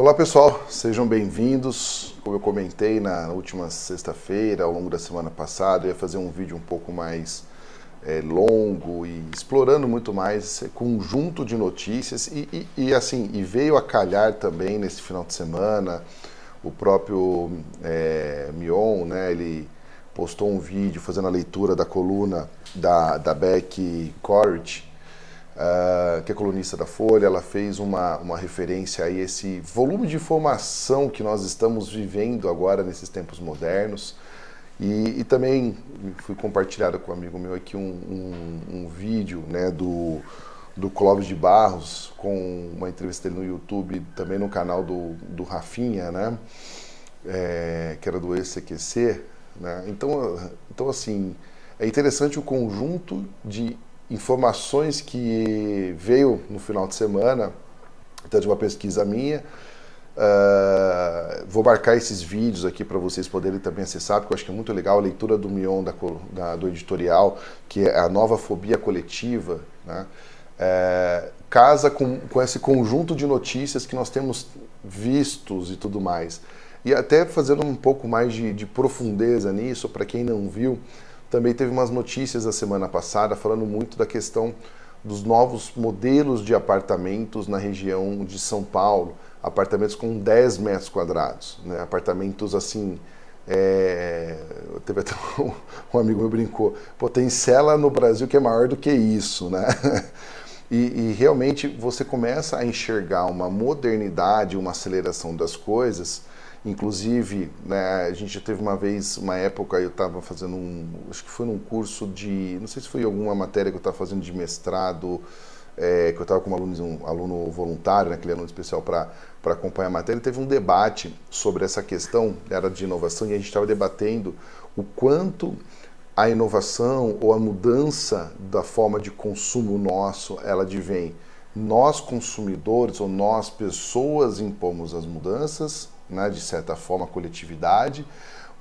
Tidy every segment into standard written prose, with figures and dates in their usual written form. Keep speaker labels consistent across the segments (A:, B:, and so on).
A: Olá pessoal, sejam bem-vindos. Como eu comentei na última sexta-feira, ao longo da semana passada, eu ia fazer um vídeo um pouco mais longo e explorando muito mais esse conjunto de notícias e veio a calhar também nesse final de semana o próprio Mion, né, ele postou um vídeo fazendo a leitura da coluna da Becky Corritt, que é colunista da Folha. Ela fez uma referência a esse volume de informação que nós estamos vivendo agora nesses tempos modernos. E também fui compartilhado com um amigo meu aqui um vídeo, né, do Clóvis de Barros, com uma entrevista dele no YouTube, também no canal do Rafinha, né, que era do ECQC, né? Então, assim, é interessante o conjunto de informações que veio no final de semana, então de uma pesquisa minha. Vou marcar esses vídeos aqui para vocês poderem também acessar, porque eu acho que é muito legal a leitura do Mion, do editorial, que é a nova fobia coletiva, né? Casa com esse conjunto de notícias que nós temos vistos e tudo mais. E até fazendo um pouco mais de profundeza nisso, para quem não viu, também teve umas notícias a semana passada falando muito da questão dos novos modelos de apartamentos na região de São Paulo, apartamentos com 10 metros quadrados, né? Apartamentos assim, teve até um amigo meu brincou, pô, tem cela no Brasil que é maior do que isso, né? E realmente você começa a enxergar uma modernidade, uma aceleração das coisas. Inclusive, né, a gente já teve uma época, eu estava fazendo acho que foi num curso não sei se foi alguma matéria que eu estava fazendo de mestrado, que eu estava com um aluno voluntário, né, aquele aluno especial para acompanhar a matéria, e teve um debate sobre essa questão, era de inovação, e a gente estava debatendo o quanto a inovação ou a mudança da forma de consumo nosso, ela advém. Nós consumidores ou nós pessoas impomos as mudanças, né, de certa forma a coletividade,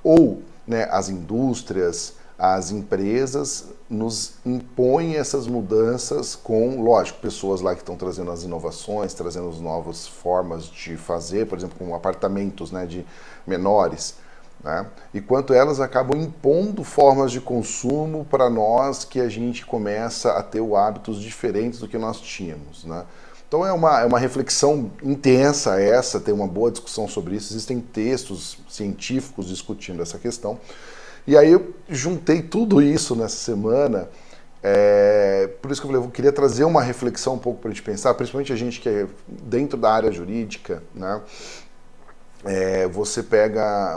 A: ou, né, as indústrias, as empresas nos impõem essas mudanças com, lógico, pessoas lá que estão trazendo as inovações, trazendo as novas formas de fazer, por exemplo, com apartamentos, né, de menores, né, e quanto elas acabam impondo formas de consumo para nós que a gente começa a ter hábitos diferentes do que nós tínhamos, né. Então é uma reflexão intensa essa, tem uma boa discussão sobre isso, existem textos científicos discutindo essa questão. E aí eu juntei tudo isso nessa semana, por isso que eu falei, eu queria trazer uma reflexão um pouco para a gente pensar, principalmente a gente que é dentro da área jurídica, né? Você pega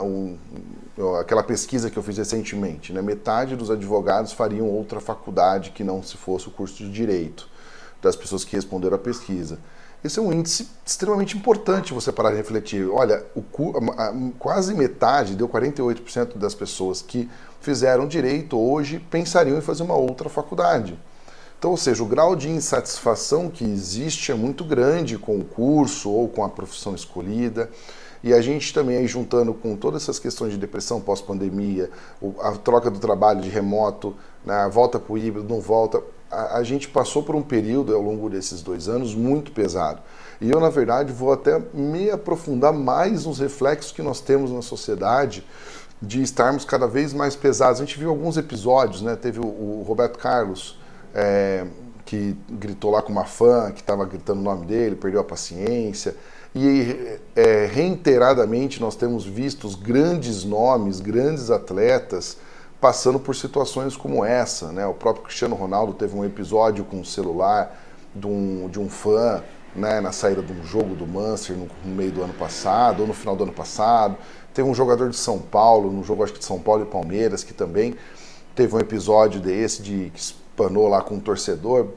A: aquela pesquisa que eu fiz recentemente, né? Metade dos advogados fariam outra faculdade que não se fosse o curso de Direito, das pessoas que responderam à pesquisa. Esse é um índice extremamente importante você parar de refletir. Olha, quase metade, deu 48% das pessoas que fizeram direito hoje pensariam em fazer uma outra faculdade. Então, ou seja, o grau de insatisfação que existe é muito grande com o curso ou com a profissão escolhida. E a gente também aí juntando com todas essas questões de depressão pós-pandemia, a troca do trabalho de remoto, né, volta para o híbrido, não volta, a gente passou por um período ao longo desses 2 anos muito pesado. E eu, na verdade, vou até me aprofundar mais nos reflexos que nós temos na sociedade de estarmos cada vez mais pesados. A gente viu alguns episódios, né? Teve o Roberto Carlos, que gritou lá com uma fã, que estava gritando o nome dele, perdeu a paciência. E reiteradamente nós temos visto os grandes nomes, grandes atletas passando por situações como essa, né? O próprio Cristiano Ronaldo teve um episódio com um celular de um fã, né, na saída de um jogo do Manchester no meio do ano passado, ou no final do ano passado. Teve um jogador de São Paulo, no jogo acho que de São Paulo e Palmeiras, que também teve um episódio desse, que espanou lá com um torcedor.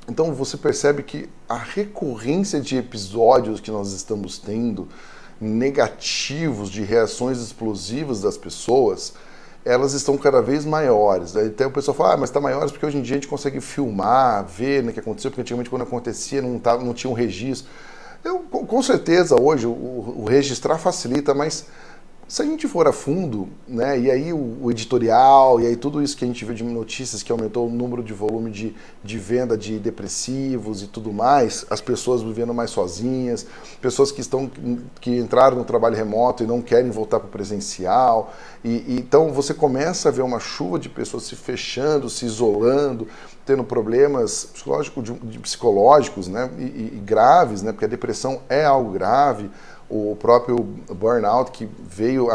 A: Então você percebe que a recorrência de episódios que nós estamos tendo, negativos, de reações explosivas das pessoas, elas estão cada vez maiores. Até o pessoal fala, mas está maiores porque hoje em dia a gente consegue filmar, ver, né, o que aconteceu, porque antigamente quando acontecia não tinha um registro. Com certeza hoje o registrar facilita, mas Se a gente for a fundo, né, e aí o editorial, e aí tudo isso que a gente viu de notícias que aumentou o número de volume de venda de depressivos e tudo mais, as pessoas vivendo mais sozinhas, pessoas que entraram no trabalho remoto e não querem voltar para o presencial, então você começa a ver uma chuva de pessoas se fechando, se isolando, tendo problemas psicológicos, né, e graves, né, porque a depressão é algo grave. O próprio burnout, que veio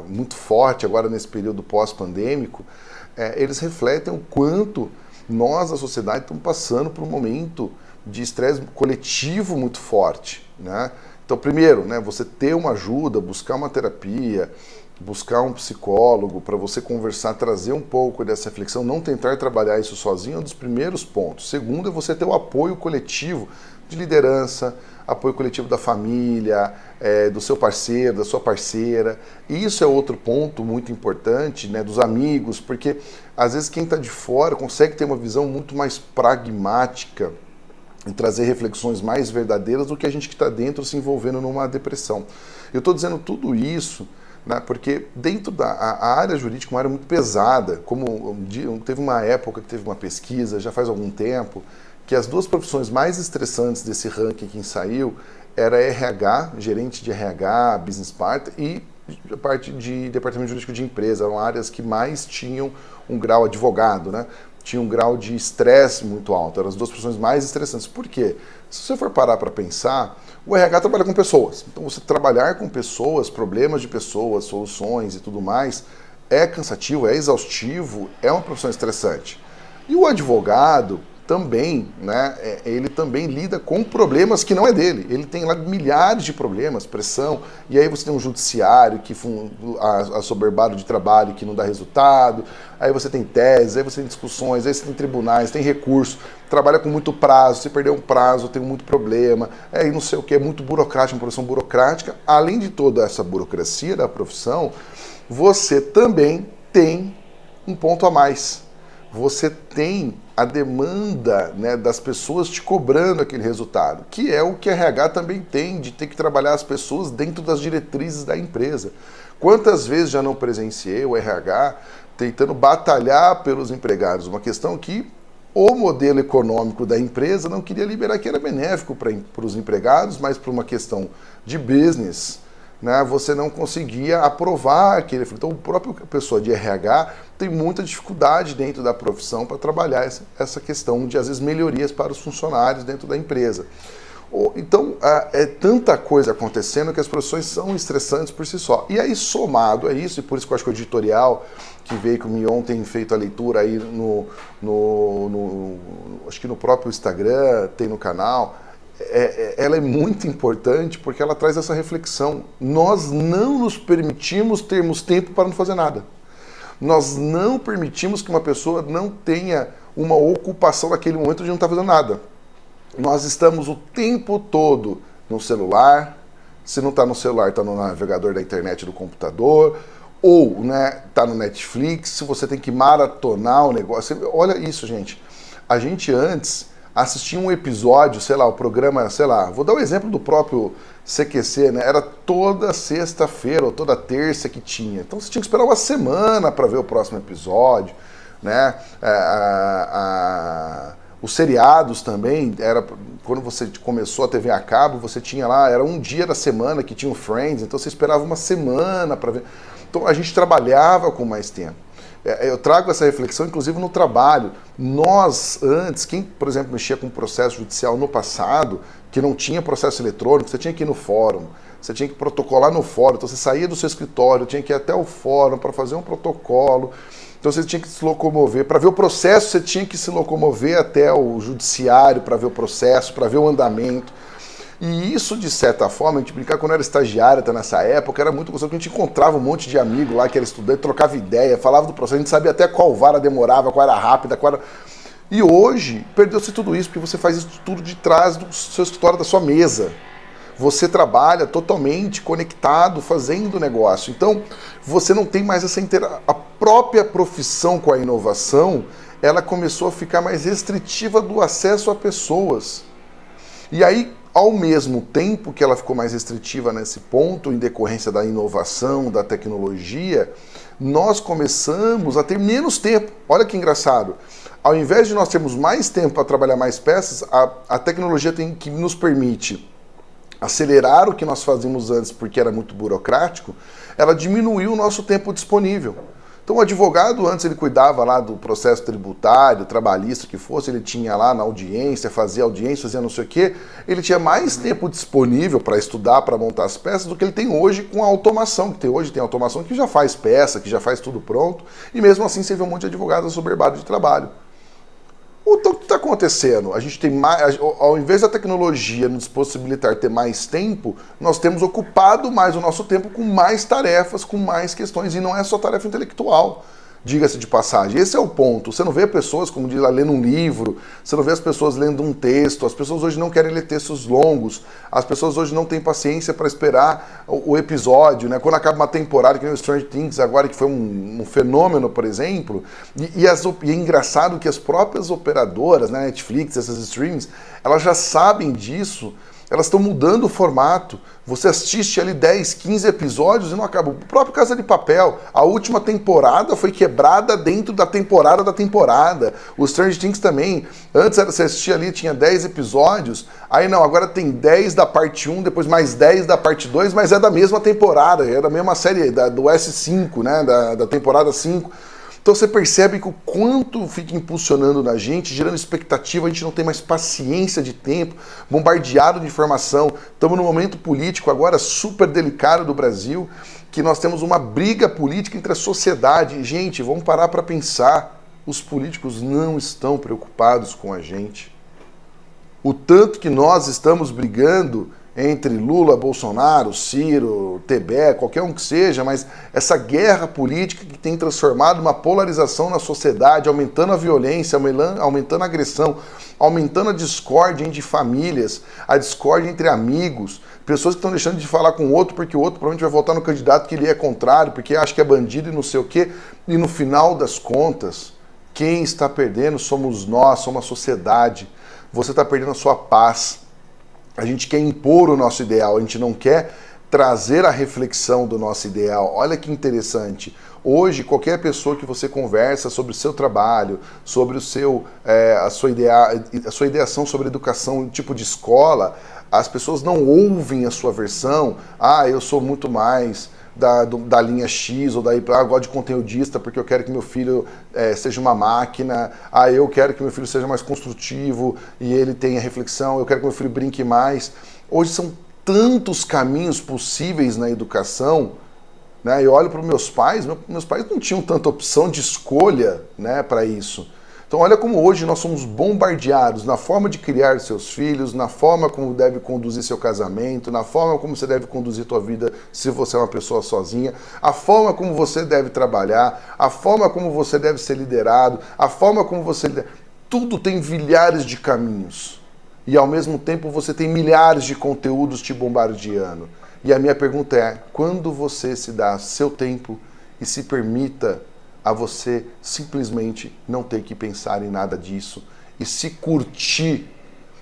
A: muito forte agora nesse período pós-pandêmico, eles refletem o quanto nós, a sociedade, estamos passando por um momento de estresse coletivo muito forte, né? Então, primeiro, né, você ter uma ajuda, buscar uma terapia, buscar um psicólogo para você conversar, trazer um pouco dessa reflexão, não tentar trabalhar isso sozinho é um dos primeiros pontos. Segundo, é você ter o apoio coletivo de liderança, apoio coletivo da família, do seu parceiro, da sua parceira. E isso é outro ponto muito importante, né, dos amigos, porque às vezes quem está de fora consegue ter uma visão muito mais pragmática e trazer reflexões mais verdadeiras do que a gente que está dentro se envolvendo numa depressão. Eu estou dizendo tudo isso, né, porque dentro a área jurídica é uma área muito pesada, como teve uma época que teve uma pesquisa, já faz algum tempo, que as duas profissões mais estressantes desse ranking que saiu era RH, gerente de RH, business partner, e a parte de departamento jurídico de empresa. Eram áreas que mais tinham um grau advogado, né? Tinha um grau de estresse muito alto. Eram as duas profissões mais estressantes. Por quê? Se você for parar para pensar, o RH trabalha com pessoas. Então, você trabalhar com pessoas, problemas de pessoas, soluções e tudo mais, é cansativo, é exaustivo, é uma profissão estressante. E o advogado também, né, ele também lida com problemas que não é dele. Ele tem lá milhares de problemas, pressão, e aí você tem um judiciário que assoberbado de trabalho que não dá resultado, aí você tem teses, aí você tem discussões, aí você tem tribunais, tem recurso, trabalha com muito prazo, se perder um prazo tem muito problema, aí não sei o que, é muito burocrático, uma profissão burocrática. Além de toda essa burocracia da profissão, você também tem um ponto a mais. Você tem a demanda, né, das pessoas te cobrando aquele resultado, que é o que a RH também tem, de ter que trabalhar as pessoas dentro das diretrizes da empresa. Quantas vezes já não presenciei o RH tentando batalhar pelos empregados? Uma questão que o modelo econômico da empresa não queria liberar, que era benéfico para os empregados, mas por uma questão de business, né, você não conseguia aprovar aquele. Então, a própria pessoa de RH tem muita dificuldade dentro da profissão para trabalhar essa questão de, às vezes, melhorias para os funcionários dentro da empresa. Então, é tanta coisa acontecendo que as profissões são estressantes por si só. E aí, somado a isso, e por isso que eu acho que o editorial que veio, que o Mion tem feito a leitura aí acho que no próprio Instagram, tem no canal, ela é muito importante porque ela traz essa reflexão. Nós não nos permitimos termos tempo para não fazer nada. Nós não permitimos que uma pessoa não tenha uma ocupação naquele momento de não estar fazendo nada. Nós estamos o tempo todo no celular. Se não está no celular, está no navegador da internet do computador, ou, né, está no Netflix. Se você tem que maratonar o negócio, olha isso, gente. A gente antes assistia um episódio, sei lá, o programa, sei lá, vou dar um exemplo do próprio CQC, né? Era toda sexta-feira ou toda terça que tinha. Então você tinha que esperar uma semana para ver o próximo episódio, né? Os seriados também, era quando você começou a TV a cabo, você tinha lá, era um dia da semana que tinha o Friends, então você esperava uma semana para ver. Então a gente trabalhava com mais tempo. Eu trago essa reflexão, inclusive, no trabalho. Nós, antes, quem, por exemplo, mexia com processo judicial no passado, que não tinha processo eletrônico, você tinha que ir no fórum, você tinha que protocolar no fórum, então você saía do seu escritório, tinha que ir até o fórum para fazer um protocolo, então você tinha que se locomover. Para ver o processo, você tinha que se locomover até o judiciário para ver o processo, para ver o andamento. E isso, de certa forma, a gente brincava quando era estagiário, até nessa época, era muito gostoso, porque a gente encontrava um monte de amigo lá que era estudante, trocava ideia, falava do processo, a gente sabia até qual vara demorava, qual era rápida, qual era... E hoje, perdeu-se tudo isso, porque você faz isso tudo de trás do seu escritório, da sua mesa. Você trabalha totalmente conectado, fazendo negócio. Então, você não tem mais essa A própria profissão com a inovação, ela começou a ficar mais restritiva do acesso a pessoas. E aí, Ao mesmo tempo que ela ficou mais restritiva nesse ponto, em decorrência da inovação, da tecnologia, nós começamos a ter menos tempo. Olha que engraçado. Ao invés de nós termos mais tempo para trabalhar mais peças, a tecnologia que nos permite acelerar o que nós fazíamos antes porque era muito burocrático, ela diminuiu o nosso tempo disponível. Então o advogado antes ele cuidava lá do processo tributário, trabalhista que fosse, ele tinha lá na audiência, fazia não sei o quê, ele tinha mais tempo disponível para estudar, para montar as peças do que ele tem hoje com a automação, que hoje tem automação que já faz peça, que já faz tudo pronto, e mesmo assim você vê um monte de advogado assoberbado de trabalho. Então, o que está acontecendo? A gente tem mais, ao invés da tecnologia nos possibilitar ter mais tempo, nós temos ocupado mais o nosso tempo com mais tarefas, com mais questões, e não é só tarefa intelectual, diga-se de passagem. Esse é o ponto. Você não vê pessoas, como diz lá, lendo um livro, você não vê as pessoas lendo um texto, as pessoas hoje não querem ler textos longos, as pessoas hoje não têm paciência para esperar o episódio, né? Quando acaba uma temporada, que nem o Stranger Things agora, que foi um fenômeno, por exemplo, e é engraçado que as próprias operadoras, né, Netflix, essas streamings, elas já sabem disso. Elas estão mudando o formato. Você assiste ali 10, 15 episódios e não acaba. O próprio Casa de Papel, a última temporada foi quebrada dentro da temporada da temporada. O Stranger Things também. Antes você assistia ali, tinha 10 episódios. Aí não, agora tem 10 da parte 1, depois mais 10 da parte 2, mas é da mesma temporada, é da mesma série, do S5, né? Da temporada 5. Então você percebe que o quanto fica impulsionando na gente, gerando expectativa, a gente não tem mais paciência de tempo, bombardeado de informação. Estamos num momento político agora super delicado do Brasil, que nós temos uma briga política entre a sociedade. Gente, vamos parar para pensar. Os políticos não estão preocupados com a gente. O tanto que nós estamos brigando entre Lula, Bolsonaro, Ciro, Tebet, qualquer um que seja, mas essa guerra política que tem transformado uma polarização na sociedade, aumentando a violência, aumentando a agressão, aumentando a discórdia entre famílias, a discórdia entre amigos, pessoas que estão deixando de falar com o outro porque o outro provavelmente vai votar no candidato que lhe é contrário, porque acha que é bandido e não sei o quê, e no final das contas, quem está perdendo somos nós, somos a sociedade. Você está perdendo a sua paz. A gente quer impor o nosso ideal, a gente não quer trazer a reflexão do nosso ideal. Olha que interessante. Hoje, qualquer pessoa que você conversa sobre o seu trabalho, sobre a sua ideação sobre educação, tipo de escola, as pessoas não ouvem a sua versão. Ah, eu sou muito mais da linha X, ou daí eu gosto de conteudista porque eu quero que meu filho seja uma máquina, eu quero que meu filho seja mais construtivo e ele tenha reflexão, eu quero que meu filho brinque mais. Hoje são tantos caminhos possíveis na educação, né? Eu olho para os meus pais não tinham tanta opção de escolha, né, para isso. Então olha como hoje nós somos bombardeados na forma de criar seus filhos, na forma como deve conduzir seu casamento, na forma como você deve conduzir sua vida se você é uma pessoa sozinha, a forma como você deve trabalhar, a forma como você deve ser liderado, a forma como você... Tudo tem milhares de caminhos. E ao mesmo tempo você tem milhares de conteúdos te bombardeando. E a minha pergunta é, quando você se dá seu tempo e se permita a você simplesmente não ter que pensar em nada disso e se curtir.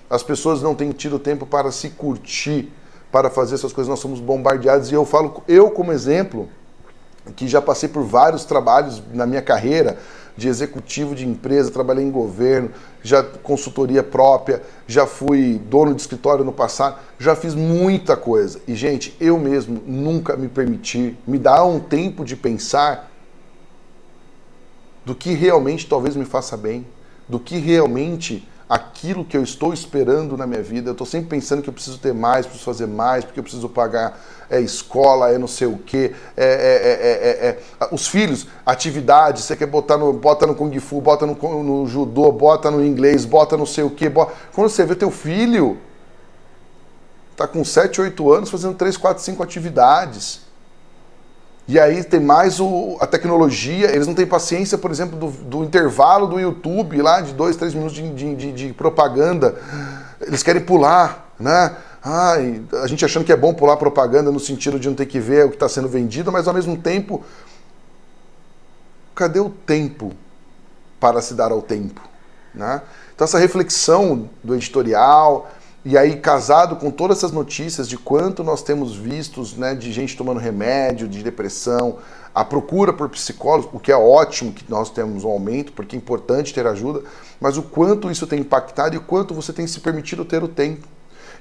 A: As pessoas não têm tido tempo para se curtir, para fazer essas coisas. Nós somos bombardeados e eu falo, eu como exemplo, que já passei por vários trabalhos na minha carreira, de executivo de empresa, trabalhei em governo, já consultoria própria, já fui dono de escritório no passado, já fiz muita coisa. E, gente, eu mesmo nunca me permiti, me dar um tempo de pensar do que realmente talvez me faça bem, do que realmente aquilo que eu estou esperando na minha vida. Eu estou sempre pensando que eu preciso ter mais, preciso fazer mais, porque eu preciso pagar escola, não sei o quê, os filhos, atividades, você quer bota no Kung Fu, bota no Judô, bota no inglês, bota não sei o quê. Quando você vê teu filho, tá com 7, 8 anos fazendo 3, 4, 5 atividades. E aí tem mais a tecnologia, eles não têm paciência, por exemplo, do intervalo do YouTube, lá de 2, 3 minutos de propaganda. Eles querem pular, né? A gente achando que é bom pular propaganda no sentido de não ter que ver o que está sendo vendido, mas ao mesmo tempo, cadê o tempo para se dar ao tempo, né? Então essa reflexão do editorial E aí, casado com todas essas notícias de quanto nós temos vistos, né, de gente tomando remédio, de depressão, a procura por psicólogos, o que é ótimo que nós temos um aumento, porque é importante ter ajuda, mas o quanto isso tem impactado e o quanto você tem se permitido ter o tempo.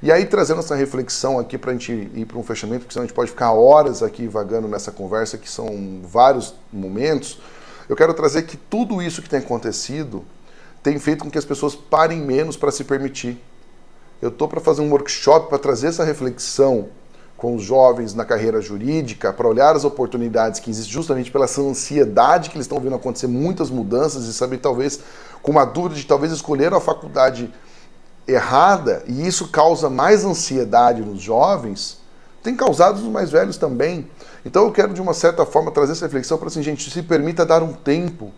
A: E aí, trazendo essa reflexão aqui para a gente ir para um fechamento, porque senão a gente pode ficar horas aqui vagando nessa conversa, que são vários momentos, eu quero trazer que tudo isso que tem acontecido tem feito com que as pessoas parem menos para se permitir. Eu estou para fazer um workshop para trazer essa reflexão com os jovens na carreira jurídica, para olhar as oportunidades que existem justamente pela essa ansiedade que eles estão vendo acontecer muitas mudanças e saber talvez com uma dúvida de talvez escolher a faculdade errada e isso causa mais ansiedade nos jovens, tem causado nos mais velhos também. Então eu quero de uma certa forma trazer essa reflexão para assim, gente, se permita dar um tempo,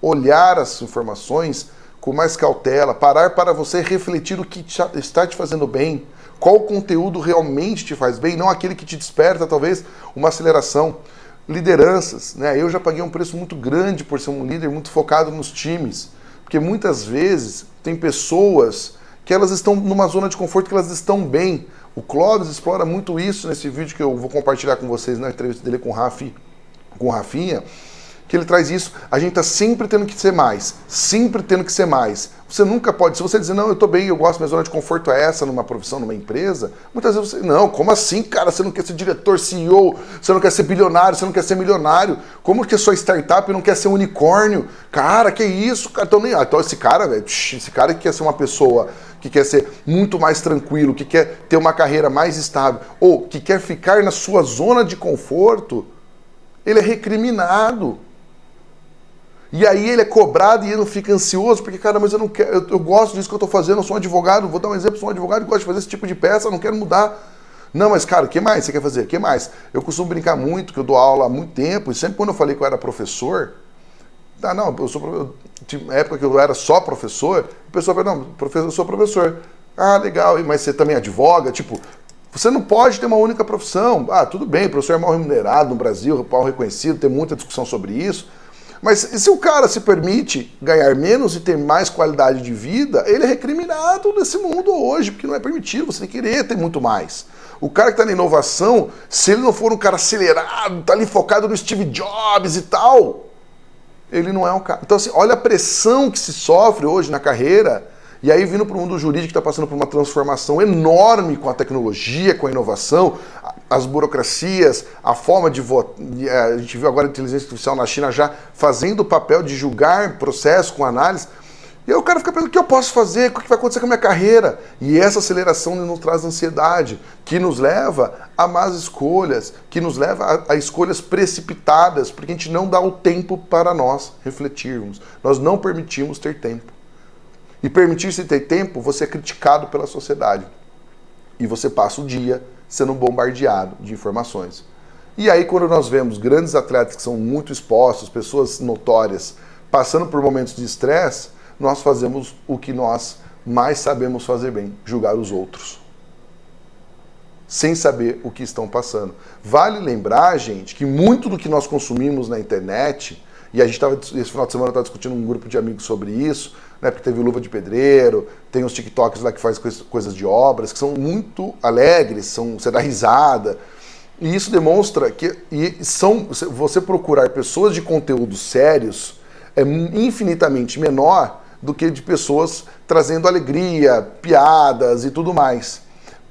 A: olhar as informações com mais cautela, parar para você refletir o que está te fazendo bem, qual conteúdo realmente te faz bem, não aquele que te desperta talvez uma aceleração. Lideranças, né? Eu já paguei um preço muito grande por ser um líder muito focado nos times, porque muitas vezes tem pessoas que elas estão numa zona de conforto, que elas estão bem. O Clóvis explora muito isso nesse vídeo que eu vou compartilhar com vocês na entrevista dele com o Rafinha, que ele traz isso, a gente está sempre tendo que ser mais, sempre tendo que ser mais. Você nunca pode, se você dizer, não, eu estou bem, eu gosto, minha zona de conforto é essa numa profissão, numa empresa, muitas vezes você, não, como assim, cara, você não quer ser diretor, CEO, você não quer ser bilionário, você não quer ser milionário, como que é sua startup não quer ser unicórnio? Cara, que isso, cara, então esse cara, velho, esse cara que quer ser uma pessoa que quer ser muito mais tranquilo, que quer ter uma carreira mais estável, ou que quer ficar na sua zona de conforto, ele é recriminado. E aí ele é cobrado e ele não fica ansioso, porque, cara, mas eu não quero, eu gosto disso que eu estou fazendo, eu sou um advogado, vou dar um exemplo, sou um advogado e gosto de fazer esse tipo de peça, eu não quero mudar. Não, mas, cara, o que mais você quer fazer? O que mais? Eu costumo brincar muito, que eu dou aula há muito tempo, e sempre quando eu falei que eu era professor, na época que eu era só professor, o pessoal falou, não, eu sou professor. Ah, legal, mas você também advoga? Tipo, você não pode ter uma única profissão. Ah, tudo bem, o professor é mal remunerado no Brasil, mal reconhecido, tem muita discussão sobre isso. Mas se o cara se permite ganhar menos e ter mais qualidade de vida, ele é recriminado nesse mundo hoje, porque não é permitido, você tem que querer ter muito mais. O cara que está na inovação, se ele não for um cara acelerado, está ali focado no Steve Jobs e tal, ele não é um cara. Então assim, olha a pressão que se sofre hoje na carreira, e aí vindo para o mundo jurídico que está passando por uma transformação enorme com a tecnologia, com a inovação, as burocracias, a forma de votar. A gente viu agora a inteligência artificial na China já fazendo o papel de julgar processo com análise. E aí o cara fica pensando, o que eu posso fazer? O que vai acontecer com a minha carreira? E essa aceleração nos traz ansiedade, que nos leva a más escolhas, que nos leva a escolhas precipitadas, porque a gente não dá o tempo para nós refletirmos. Nós não permitimos ter tempo. E permitir-se ter tempo, você é criticado pela sociedade. E você passa o dia sendo bombardeado de informações. E aí quando nós vemos grandes atletas que são muito expostos, pessoas notórias, passando por momentos de estresse, nós fazemos o que nós mais sabemos fazer bem, julgar os outros. Sem saber o que estão passando. Vale lembrar, gente, que muito do que nós consumimos na internet, e a gente estava, esse final de semana eu estava discutindo um grupo de amigos sobre isso, né, porque teve Luva de Pedreiro, tem os TikToks lá que faz coisas de obras, que são muito alegres, você dá risada. E isso demonstra que você procurar pessoas de conteúdos sérios é infinitamente menor do que de pessoas trazendo alegria, piadas e tudo mais.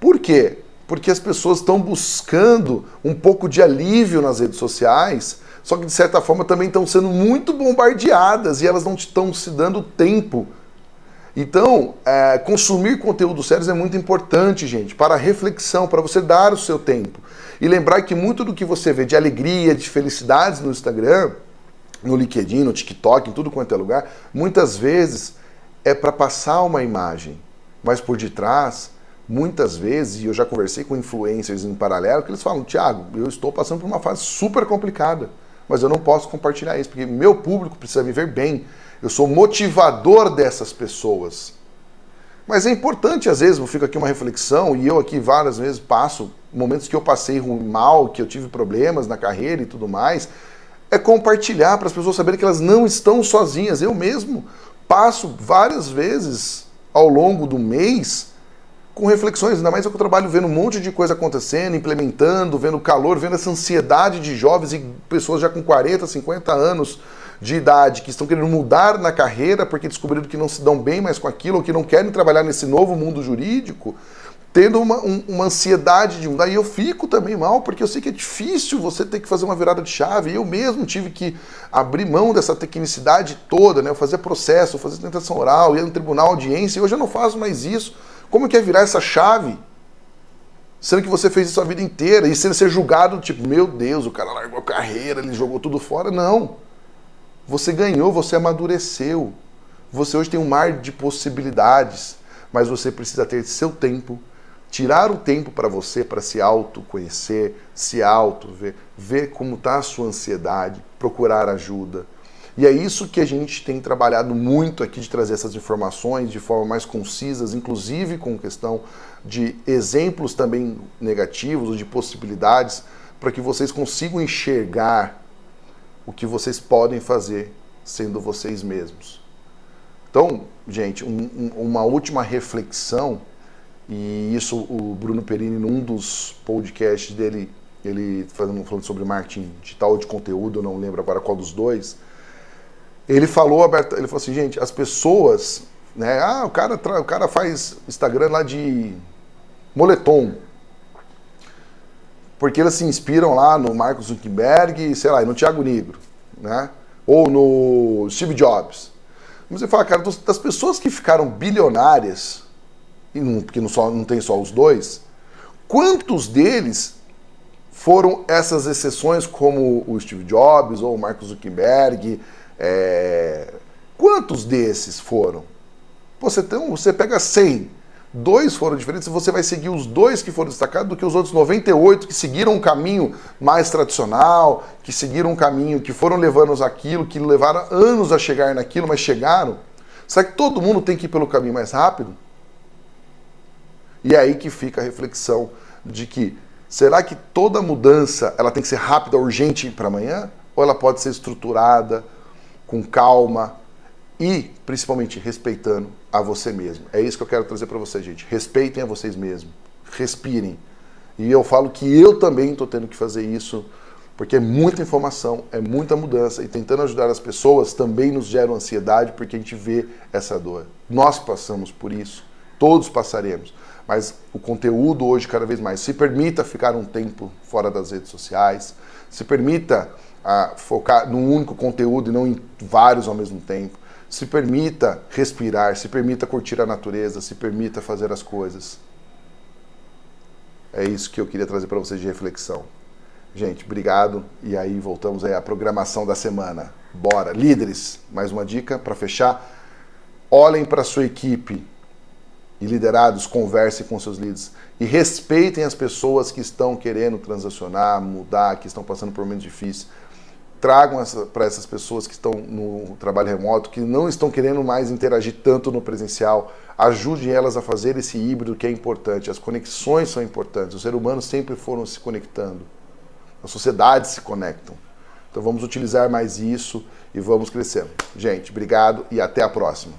A: Por quê? Porque as pessoas estão buscando um pouco de alívio nas redes sociais, só que de certa forma também estão sendo muito bombardeadas e elas não estão se dando tempo. Então, consumir conteúdos sérios é muito importante, gente, para a reflexão, para você dar o seu tempo. E lembrar que muito do que você vê de alegria, de felicidades no Instagram, no LinkedIn, no TikTok, em tudo quanto é lugar, muitas vezes é para passar uma imagem. Mas por detrás, muitas vezes, e eu já conversei com influencers em paralelo, que eles falam, Thiago, eu estou passando por uma fase super complicada, mas eu não posso compartilhar isso, porque meu público precisa viver bem. Eu sou motivador dessas pessoas. Mas é importante, às vezes, eu fico aqui uma reflexão, e eu aqui várias vezes passo momentos que eu passei mal, que eu tive problemas na carreira e tudo mais, é compartilhar para as pessoas saberem que elas não estão sozinhas. Eu mesmo passo várias vezes ao longo do mês com reflexões, ainda mais eu que eu trabalho vendo um monte de coisa acontecendo, implementando, vendo o calor, vendo essa ansiedade de jovens e pessoas já com 40, 50 anos de idade que estão querendo mudar na carreira porque descobriram que não se dão bem mais com aquilo, ou que não querem trabalhar nesse novo mundo jurídico, tendo uma ansiedade de mudar. E eu fico também mal, porque eu sei que é difícil você ter que fazer uma virada de chave. Eu mesmo tive que abrir mão dessa tecnicidade toda, né? Eu fazia processo, eu fazia tentação oral, ia no tribunal, audiência, e hoje eu não faço mais isso. Como que é virar essa chave? Sendo que você fez isso a vida inteira, e sendo ser julgado, tipo, meu Deus, o cara largou a carreira, ele jogou tudo fora. Não. Você ganhou, você amadureceu. Você hoje tem um mar de possibilidades, mas você precisa ter seu tempo, tirar o tempo para você, para se autoconhecer, se auto-ver, ver como está a sua ansiedade, procurar ajuda. E é isso que a gente tem trabalhado muito aqui, de trazer essas informações de forma mais concisas, inclusive com questão de exemplos também negativos, ou de possibilidades, para que vocês consigam enxergar o que vocês podem fazer sendo vocês mesmos. Então, gente, uma última reflexão. E isso o Bruno Perini, num dos podcasts dele, ele falando sobre marketing digital ou de conteúdo, eu não lembro agora qual dos dois, ele falou assim, gente, as pessoas, né, o cara faz Instagram lá de moletom, porque eles se inspiram lá no Mark Zuckerberg, sei lá, e no Thiago Nigro, né, ou no Steve Jobs. Mas você fala, cara, das pessoas que ficaram bilionárias, porque não tem só os dois, quantos deles foram essas exceções como o Steve Jobs ou o Mark Zuckerberg? Quantos desses foram? Você pega 100, 2 foram diferentes, você vai seguir os 2 que foram destacados do que os outros 98 que seguiram um caminho mais tradicional, que seguiram um caminho, que foram levando aquilo, que levaram anos a chegar naquilo, mas chegaram. Será que todo mundo tem que ir pelo caminho mais rápido? E é aí que fica a reflexão de que, será que toda mudança ela tem que ser rápida, urgente para amanhã? Ou ela pode ser estruturada, com calma e, principalmente, respeitando a você mesmo? É isso que eu quero trazer para vocês, gente. Respeitem a vocês mesmos. Respirem. E eu falo que eu também estou tendo que fazer isso, porque é muita informação, é muita mudança, e tentando ajudar as pessoas também nos gera ansiedade, porque a gente vê essa dor. Nós passamos por isso, todos passaremos. Mas o conteúdo hoje, cada vez mais, se permita ficar um tempo fora das redes sociais, se permita focar num único conteúdo e não em vários ao mesmo tempo, se permita respirar, se permita curtir a natureza, se permita fazer as coisas. É isso que eu queria trazer para vocês de reflexão. Gente, obrigado, e aí voltamos aí à programação da semana. Bora! Líderes, mais uma dica para fechar. Olhem para a sua equipe, e liderados, conversem com seus líderes e respeitem as pessoas que estão querendo transacionar, mudar, que estão passando por momentos difíceis. Tragam para essas pessoas que estão no trabalho remoto, que não estão querendo mais interagir tanto no presencial, ajude elas a fazer esse híbrido que é importante. As conexões são importantes, os seres humanos sempre foram se conectando, as sociedades se conectam. Então vamos utilizar mais isso e vamos crescendo. Gente, obrigado e até a próxima.